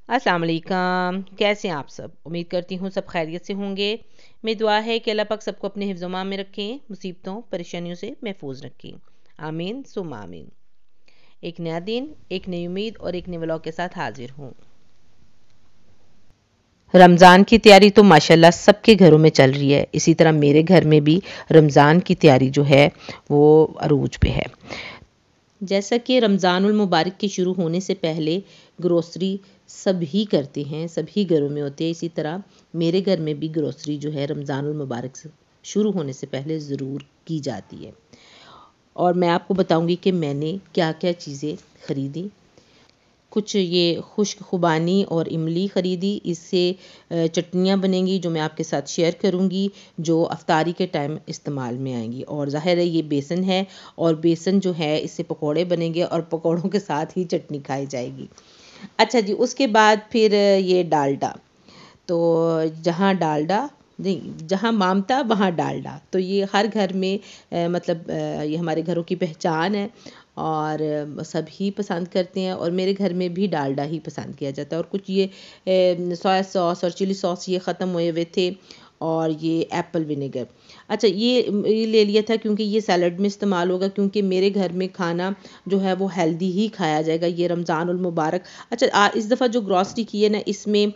अस्सलाम वालेकुम। कैसे हैं आप सब? उम्मीद करती हूँ सब खैरियत से होंगे। मेरी दुआ है कि अल्लाह पाक सबको अपने हिफ्ज़ व में रखें, मुसीबतों परेशानियों से महफूज रखें। आमीन सुम्मा आमीन। एक नया दिन, एक नई उम्मीद और एक नए व्लॉग के साथ हाजिर हूँ। रमज़ान की तैयारी तो माशाल्लाह सबके घरों में चल रही है। इसी तरह मेरे घर में भी रमज़ान की तैयारी जो है वो अरूज पे है। जैसा कि रमज़ानुल मुबारक के शुरू होने से पहले ग्रोसरी सभी करते हैं, सभी घरों में होती है। इसी तरह मेरे घर में भी ग्रोसरी जो है रमज़ानुल मुबारक से शुरू होने से पहले ज़रूर की जाती है। और मैं आपको बताऊंगी कि मैंने क्या क्या चीज़ें ख़रीदी। कुछ ये खुश्क खुबानी और इमली ख़रीदी, इससे चटनियाँ बनेंगी जो मैं आपके साथ शेयर करूँगी, जो अफ्तारी के टाइम इस्तेमाल में आएंगी। और ज़ाहिर है ये बेसन है और बेसन जो है इससे पकोड़े बनेंगे और पकोड़ों के साथ ही चटनी खाई जाएगी। अच्छा जी, उसके बाद फिर ये डालडा, तो जहाँ डालडा नहीं, जहाँ मामता वहाँ डालडा, तो ये हर घर में मतलब ये हमारे घरों की पहचान है और सभी पसंद करते हैं। और मेरे घर में भी डालडा ही पसंद किया जाता है। और कुछ ये सोया सॉस और चिली सॉस ये ख़त्म हुए हुए थे और ये एप्पल विनेगर। अच्छा, ये ले लिया था क्योंकि ये सैलड में इस्तेमाल होगा, क्योंकि मेरे घर में खाना जो है वो हेल्दी ही खाया जाएगा ये रमज़ानुल मुबारक। अच्छा, इस दफ़ा जो ग्रॉसरी की है ना, इसमें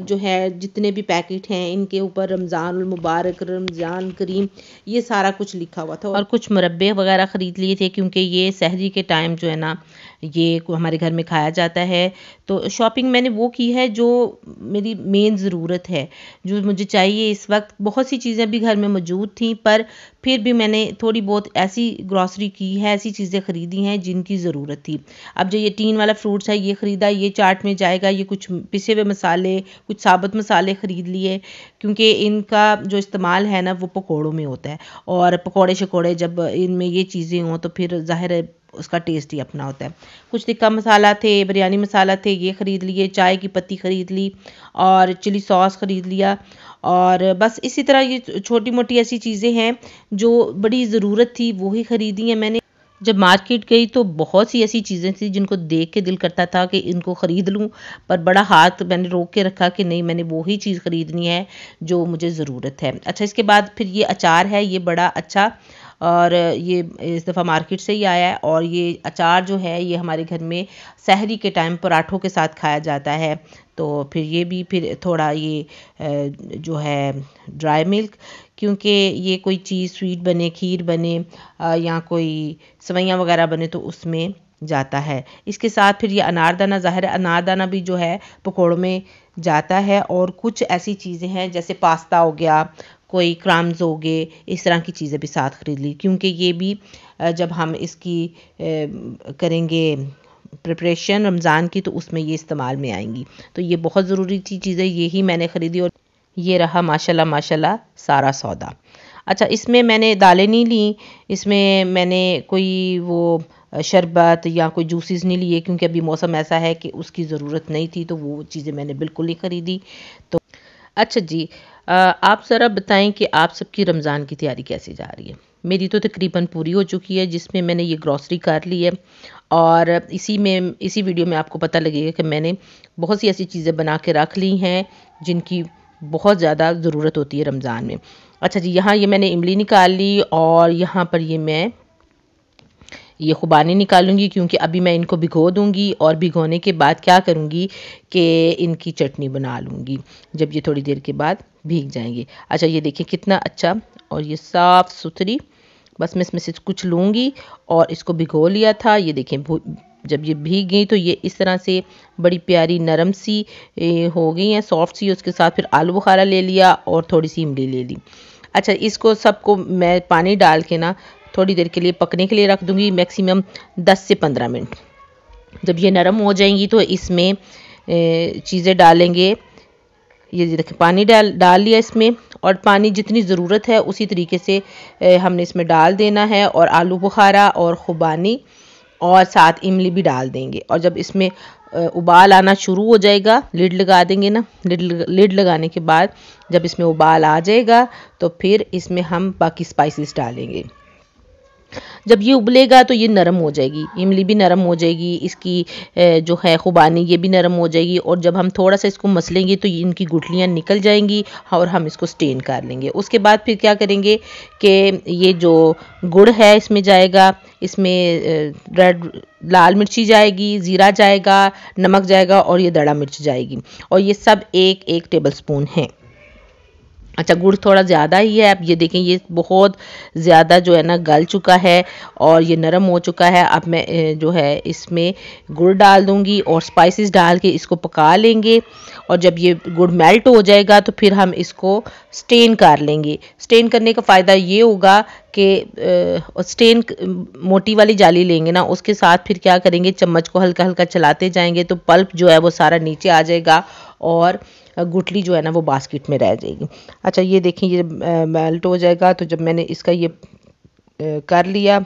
जो है जितने भी पैकेट हैं इनके ऊपर रमज़ानुल मुबारक, रमज़ान करीम, ये सारा कुछ लिखा हुआ था। और कुछ मुरब्बे वगैरह ख़रीद लिए थे क्योंकि ये सहरी के टाइम जो है ना ये हमारे घर में खाया जाता है। तो शॉपिंग मैंने वो की है जो मेरी मेन ज़रूरत है, जो मुझे चाहिए इस वक्त। बहुत सी चीज़ें भी घर में मौजूद थी, पर फिर भी मैंने थोड़ी बहुत ऐसी ग्रॉसरी की है, ऐसी चीज़ें ख़रीदी हैं जिनकी ज़रूरत थी। अब जो ये टीन वाला फ्रूट्स है ये ख़रीदा, ये चाट में जाएगा। ये कुछ पिसे हुए मसाले, कुछ साबुत मसाले ख़रीद लिए क्योंकि इनका जो इस्तेमाल है ना वो पकौड़ों में होता है। और पकौड़े शकौड़े जब इनमें ये चीज़ें हों तो फिर ज़ाहिर है उसका टेस्ट ही अपना होता है। कुछ टिक्का मसाला थे, बिरयानी मसाला थे, ये ख़रीद लिए। चाय की पत्ती ख़रीद ली और चिली सॉस ख़रीद लिया। और बस इसी तरह ये छोटी मोटी ऐसी चीज़ें हैं जो बड़ी ज़रूरत थी वो ही ख़रीदी हैं मैंने। जब मार्केट गई तो बहुत सी ऐसी चीज़ें थी जिनको देख के दिल करता था कि इनको ख़रीद लूँ, पर बड़ा हाथ मैंने रोक के रखा कि नहीं, मैंने वो ही चीज़ ख़रीदनी है जो मुझे ज़रूरत है। अच्छा, इसके बाद फिर ये अचार है, ये बड़ा अच्छा, और ये इस दफ़ा मार्केट से ही आया है। और ये अचार जो है ये हमारे घर में सहरी के टाइम पराठों के साथ खाया जाता है। तो फिर ये भी फिर थोड़ा ये जो है ड्राई मिल्क, क्योंकि ये कोई चीज़ स्वीट बने, खीर बने या कोई सेवइयाँ वगैरह बने तो उसमें जाता है। इसके साथ फिर ये अनारदाना, ज़ाहिर है अनारदाना भी जो है पकौड़ों में जाता है। और कुछ ऐसी चीज़ें हैं जैसे पास्ता हो गया, कोई क्रम्स हो गए, इस तरह की चीज़ें भी साथ ख़रीद ली क्योंकि ये भी जब हम इसकी करेंगे प्रिपरेशन रमज़ान की तो उसमें ये इस्तेमाल में आएंगी। तो ये बहुत ज़रूरी थी चीज़ें, ये ही मैंने ख़रीदी। और ये रहा माशाल्लाह माशाल्लाह सारा सौदा। अच्छा, इसमें मैंने दालें नहीं ली, इसमें मैंने कोई वो शरबत या कोई जूसेस नहीं लिए क्योंकि अभी मौसम ऐसा है कि उसकी ज़रूरत नहीं थी, तो वो चीज़ें मैंने बिल्कुल नहीं ख़रीदी। तो अच्छा जी, आप ज़रा बताएं कि आप सबकी रमज़ान की तैयारी कैसी जा रही है? मेरी तो तकरीबन पूरी हो चुकी है, जिसमें मैंने ये ग्रॉसरी कर ली है। और इसी वीडियो में आपको पता लगेगा कि मैंने बहुत सी ऐसी चीज़ें बना के रख ली हैं जिनकी बहुत ज़्यादा ज़रूरत होती है रमज़ान में। अच्छा जी, यहाँ ये मैंने इमली निकाल ली और यहाँ पर ये खुबानी निकालूंगी क्योंकि अभी मैं इनको भिगो दूंगी और भिगोने के बाद क्या करूंगी कि इनकी चटनी बना लूँगी जब ये थोड़ी देर के बाद भीग जाएंगे। अच्छा, ये देखिए कितना अच्छा और ये साफ़ सुथरी, बस मैं इसमें से कुछ लूँगी और इसको भिगो लिया था। ये देखें जब ये भीग गई तो ये इस तरह से बड़ी प्यारी नरम सी हो गई हैं, सॉफ्ट सी। उसके साथ फिर आलू बुखारा ले लिया और थोड़ी सी इमली ले ली। अच्छा, इसको सबको मैं पानी डाल के ना थोड़ी देर के लिए पकने के लिए रख दूँगी, मैक्सिमम 10 से 15 मिनट। जब ये नरम हो जाएंगी तो इसमें चीज़ें डालेंगे। ये देखिए पानी डाल लिया इसमें, और पानी जितनी ज़रूरत है उसी तरीके से हमने इसमें डाल देना है। और आलू बुखारा और खुबानी और साथ इमली भी डाल देंगे। और जब इसमें उबाल आना शुरू हो जाएगा, लिड लगा देंगे ना। लिड लगाने के बाद जब इसमें उबाल आ जाएगा तो फिर इसमें हम बाकी स्पाइसेस डालेंगे। जब ये उबलेगा तो ये नरम हो जाएगी, इमली भी नरम हो जाएगी, इसकी जो है खुबानी ये भी नरम हो जाएगी। और जब हम थोड़ा सा इसको मसलेंगे तो इनकी गुठलियाँ निकल जाएंगी और हम इसको स्टेन कर लेंगे। उसके बाद फिर क्या करेंगे कि ये जो गुड़ है इसमें जाएगा, इसमें रेड लाल मिर्ची जाएगी, ज़ीरा जाएगा, नमक जाएगा और ये दड़ा मिर्च जाएगी, और ये सब एक एक टेबल स्पून है। अच्छा, गुड़ थोड़ा ज़्यादा ही है। अब ये देखें, ये बहुत ज़्यादा जो है ना गल चुका है और ये नरम हो चुका है। अब मैं जो है इसमें गुड़ डाल दूंगी और स्पाइसेस डाल के इसको पका लेंगे। और जब ये गुड़ मेल्ट हो जाएगा तो फिर हम इसको स्टेन कर लेंगे। स्टेन करने का फ़ायदा ये होगा कि स्टेन मोटी वाली जाली लेंगे ना, उसके साथ फिर क्या करेंगे, चम्मच को हल्का हल्का चलाते जाएंगे तो पल्प जो है वो सारा नीचे आ जाएगा और गुठली जो है ना वो बास्केट में रह जाएगी। अच्छा, ये देखें, ये मेल्ट हो जाएगा। तो जब मैंने इसका ये कर लिया,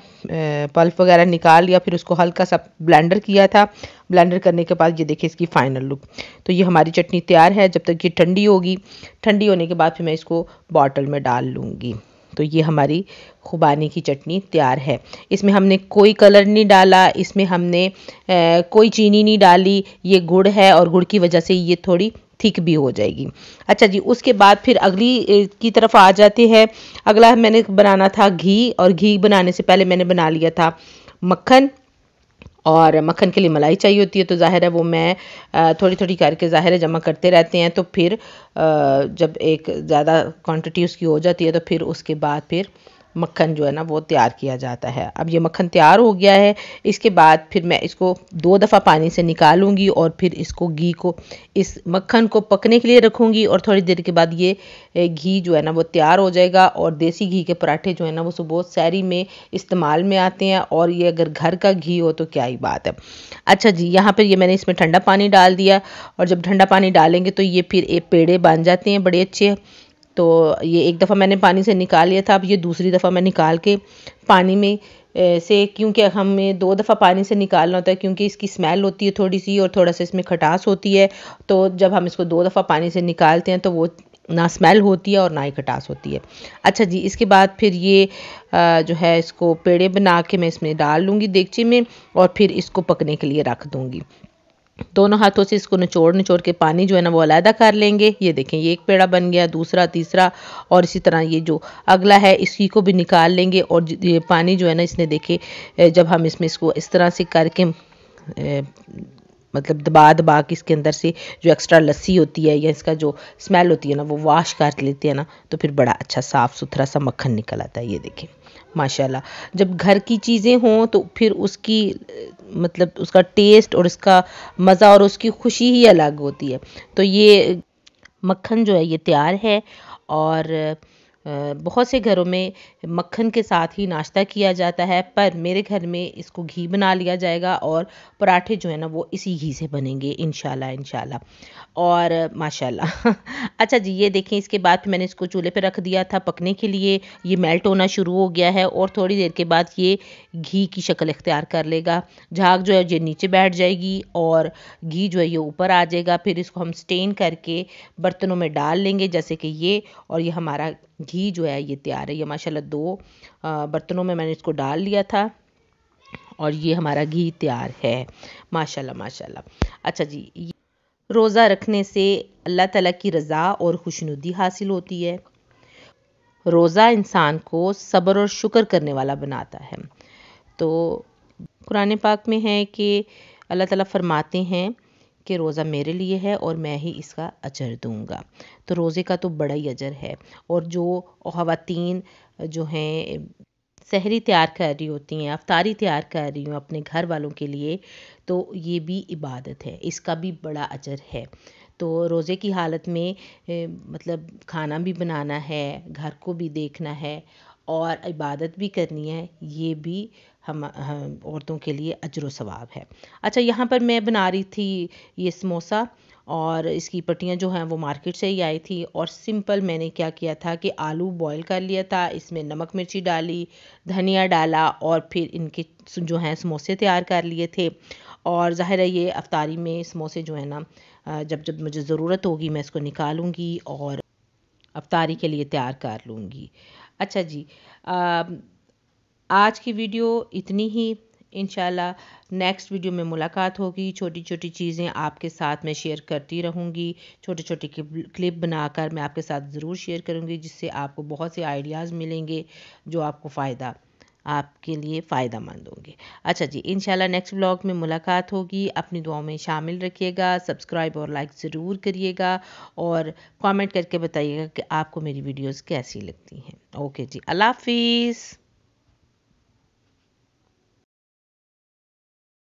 पल्प वगैरह निकाल लिया, फिर उसको हल्का सा ब्लेंडर किया था। ब्लेंडर करने के बाद ये देखिए इसकी फ़ाइनल लुक। तो ये हमारी चटनी तैयार है। जब तक ये ठंडी होगी, ठंडी होने के बाद फिर मैं इसको बॉटल में डाल लूँगी। तो ये हमारी खुबानी की चटनी तैयार है। इसमें हमने कोई कलर नहीं डाला, इसमें हमने कोई चीनी नहीं डाली। ये गुड़ है और गुड़ की वजह से ये थोड़ी थिक भी हो जाएगी। अच्छा जी, उसके बाद फिर अगली की तरफ आ जाते हैं। अगला मैंने बनाना था घी, और घी बनाने से पहले मैंने बना लिया था मक्खन। और मक्खन के लिए मलाई चाहिए होती है, तो ज़ाहिर है वो मैं थोड़ी थोड़ी करके ज़ाहिर है जमा करते रहते हैं। तो फिर जब एक ज़्यादा क्वांटिटी उसकी हो जाती है तो फिर उसके बाद फिर मक्खन जो है ना वो तैयार किया जाता है। अब ये मक्खन तैयार हो गया है। इसके बाद फिर मैं इसको 2 दफ़ा पानी से निकालूंगी और फिर इसको घी को, इस मक्खन को पकने के लिए रखूंगी। और थोड़ी देर के बाद ये घी जो है ना वो तैयार हो जाएगा। और देसी घी के पराठे जो है ना वो सुबह सहरी में इस्तेमाल में आते हैं, और ये अगर घर का घी हो तो क्या ही बात है। अच्छा जी, यहाँ पर ये मैंने इसमें ठंडा पानी डाल दिया, और जब ठंडा पानी डालेंगे तो ये फिर एक पेड़े बन जाते हैं बड़े अच्छे। तो ये एक दफ़ा मैंने पानी से निकाल लिया था, अब ये दूसरी दफ़ा मैं निकाल के पानी में से, क्योंकि हमें 2 दफ़ा पानी से निकालना होता है क्योंकि इसकी स्मेल होती है थोड़ी सी और थोड़ा सा इसमें खटास होती है। तो जब हम इसको 2 दफ़ा पानी से निकालते हैं तो वो ना स्मेल होती है और ना ही खटास होती है। अच्छा जी, इसके बाद फिर ये जो है इसको पेड़े बना के मैं इसमें डाल लूँगी देगची में, और फिर इसको पकने के लिए रख दूँगी। दोनों हाथों से इसको निचोड़ निचोड़ के पानी जो है ना वो अलहदा कर लेंगे। ये देखें, ये एक पेड़ा बन गया, दूसरा, तीसरा, और इसी तरह ये जो अगला है इसी को भी निकाल लेंगे। और ये पानी जो है ना इसने देखे, जब हम इसमें इसको इस तरह से करके मतलब दबा दबा के इसके अंदर से जो एक्स्ट्रा लस्सी होती है या इसका जो स्मेल होती है ना वो वॉश कर लेते हैं ना, तो फिर बड़ा अच्छा साफ़ सुथरा सा मक्खन निकल आता है। ये देखें माशाल्लाह, जब घर की चीज़ें हों तो फिर उसकी मतलब उसका टेस्ट और उसका मज़ा और उसकी खुशी ही अलग होती है। तो ये मक्खन जो है ये तैयार है। और बहुत से घरों में मक्खन के साथ ही नाश्ता किया जाता है, पर मेरे घर में इसको घी बना लिया जाएगा और पराठे जो है ना वो इसी घी से बनेंगे इंशाल्लाह इंशाल्लाह। और माशाल्लाह अच्छा जी, ये देखें, इसके बाद फिर मैंने इसको चूल्हे पे रख दिया था पकने के लिए। ये मेल्ट होना शुरू हो गया है और थोड़ी देर के बाद ये घी की शक्ल इख्तियार कर लेगा। झाग जो है ये नीचे बैठ जाएगी और घी जो है ये ऊपर आ जाएगा। फिर इसको हम स्टेन करके बर्तनों में डाल लेंगे जैसे कि ये, और ये हमारा घी जो है ये तैयार है। ये माशाल्लाह 2 बर्तनों में मैंने इसको डाल लिया था और ये हमारा घी तैयार है। माशाल्लाह माशाल्लाह। अच्छा जी, रोज़ा रखने से अल्लाह ताला की रज़ा और खुशनुदी हासिल होती है। रोज़ा इंसान को सब्र और शुक्र करने वाला बनाता है। तो कुरान पाक में है कि अल्लाह ताला फरमाते हैं कि रोज़ा मेरे लिए है और मैं ही इसका अजर दूंगा। तो रोज़े का तो बड़ा ही अजर है। और जो ख़वातीन जो हैं सहरी तैयार कर रही होती हैं, अफ्तारी तैयार कर रही हूँ अपने घर वालों के लिए, तो ये भी इबादत है, इसका भी बड़ा अजर है। तो रोज़े की हालत में मतलब खाना भी बनाना है, घर को भी देखना है और इबादत भी करनी है, ये भी हम औरतों के लिए अजर व सवाब है। अच्छा, यहाँ पर मैं बना रही थी ये समोसा, और इसकी पट्टियाँ जो हैं वो मार्केट से ही आई थी। और सिंपल मैंने क्या किया था कि आलू बॉईल कर लिया था, इसमें नमक मिर्ची डाली, धनिया डाला और फिर इनके जो हैं समोसे तैयार कर लिए थे। और ज़ाहिर है ये अफ्तारी में समोसे जो है ना जब जब मुझे ज़रूरत होगी मैं इसको निकालूंगी और अफ्तारी के लिए तैयार कर लूँगी। अच्छा जी, आज की वीडियो इतनी ही। इंशाल्लाह नेक्स्ट वीडियो में मुलाकात होगी। छोटी छोटी चीज़ें आपके साथ मैं शेयर करती रहूँगी। छोटे छोटे क्लिप बनाकर मैं आपके साथ ज़रूर शेयर करूँगी, जिससे आपको बहुत से आइडियाज़ मिलेंगे जो आपके लिए फ़ायदेमंद होंगे। अच्छा जी, इंशाल्लाह नेक्स्ट व्लॉग में मुलाकात होगी। अपनी दुआओं में शामिल रखिएगा। सब्सक्राइब और लाइक ज़रूर करिएगा और कमेंट करके बताइएगा कि आपको मेरी वीडियोस कैसी लगती हैं। ओके जी, अल्लाह हाफिज़।